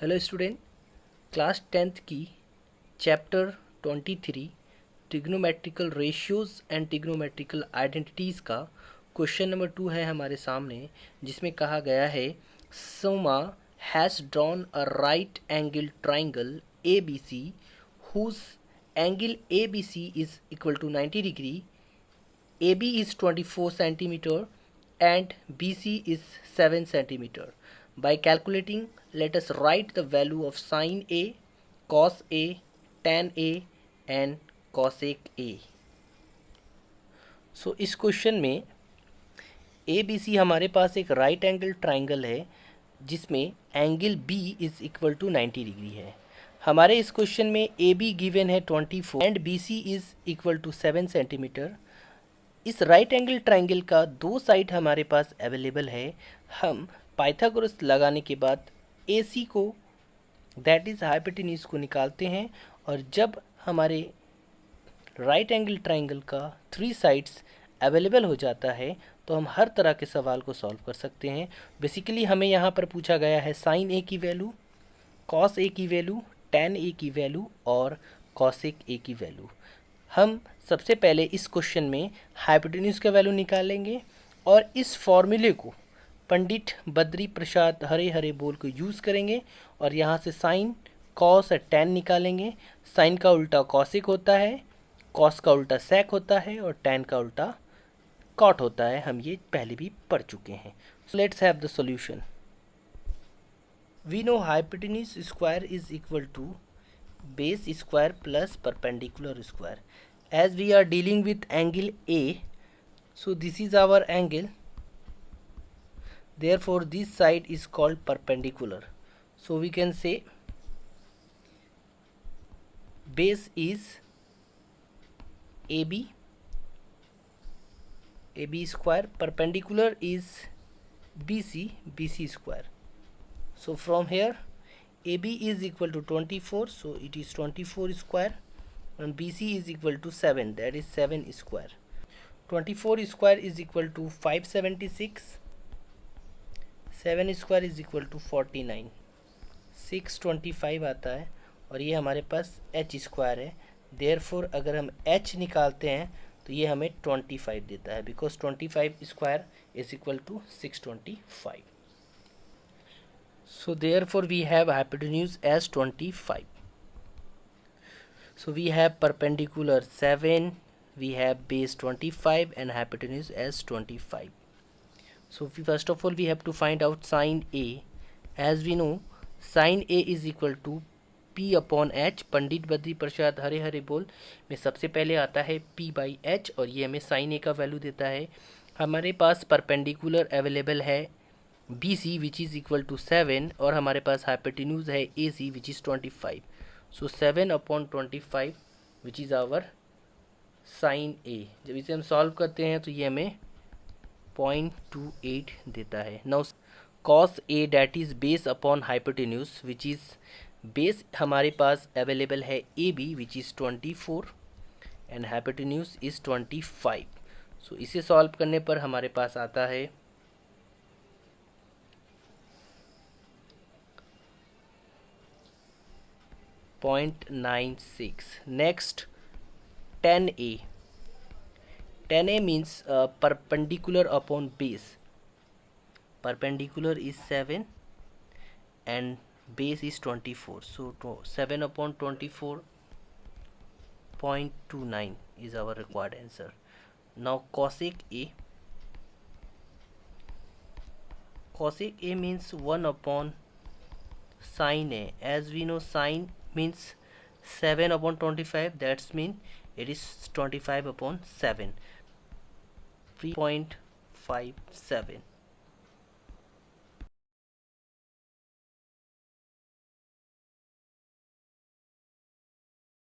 Hello student, class 10th की chapter 23 trigonometrical ratios and trigonometrical identities का question number 2 है हमारे सामने, जिसमें कहा गया है Soma has drawn a right angle triangle A B C whose angle A B C is equal to 90 degree, AB is 24 centimeter and BC is 7 centimeter. By calculating, let us write the value of sin A, cos A, tan A and cosec A. इस question में ABC हमारे पास एक right angle triangle है जिसमें angle B is equal to 90 degree है। हमारे इस question में AB गिवन है 24 and BC is equal to 7 centimetre. इस राइट एंगल ट्राइंगल का दो साइड हमारे पास अवेलेबल है। हम पाइथागोरस लगाने के बाद AC को, दैट इज़ हाइपोटेन्यूज को निकालते हैं, और जब हमारे राइट एंगल ट्राइंगल का 3 साइड्स अवेलेबल हो जाता है तो हम हर तरह के सवाल को सॉल्व कर सकते हैं। बेसिकली हमें यहाँ पर पूछा गया है साइन A की वैल्यू, कॉस A की वैल्यू, टैन A की वैल्यू और कॉसेक A की वैल्यू। हम सबसे पहले इस क्वेश्चन में हाइपोटेन्यूज का वैल्यू निकालेंगे और इस फॉर्मूले को पंडित बद्री प्रसाद हरे हरे बोल को यूज़ करेंगे और यहाँ से साइन, कॉस और टैन निकालेंगे। साइन का उल्टा कॉसिक होता है, कॉस का उल्टा सेक होता है और टैन का उल्टा कॉट होता है। हम ये पहले भी पढ़ चुके हैं। So let's have the solution. We know hypotenuse square is equal to base square plus perpendicular square. As we are dealing with angle A, so this is our angle, therefore this side is called perpendicular. So we can say base is AB square, perpendicular is BC square. So from here AB is equal to 24, so it is 24 square, and BC is equal to 7, that is 7 square. 24 square is equal to 576, 7 square is equal to 49, 625 आता है, और ये हमारे पास h square है। Therefore अगर हम h निकालते हैं तो ये हमें 25 देता है, because 25 square is equal to 625. So therefore we have hypotenuse as 25. So we have perpendicular 7, we have base 25 and hypotenuse as 25. So first of all we have to find out sin A. As we know, sin A is equal to P upon H. Pandit Badri Prasad Hare Hare बोल में सबसे पहले आता है P by H, और ये हमें sin A का वैल्यू देता है। हमारे पास परपेंडिकुलर अवेलेबल है BC which is equal to 7, और हमारे पास हाइपोटेन्यूज है AC which is 25. So 7 upon 25 which is our sin A. जब इसे हम सॉल्व करते हैं तो ये हमें 0.28 देता है। Now cos A, that is base upon hypotenuse, which is base हमारे पास अवेलेबल है AB which is 24 and hypotenuse is 25. So इसे सॉल्व करने पर हमारे पास आता है 0.96. Next, tan A. Tan A means perpendicular upon base. Perpendicular is 7 and base is 24. So 7 upon 24, 0.29 is our required answer. Now cosec A. Cosec A means 1 upon sin A. As we know, sin means 7 upon 25, that's mean it is 25 upon 7, 3.57.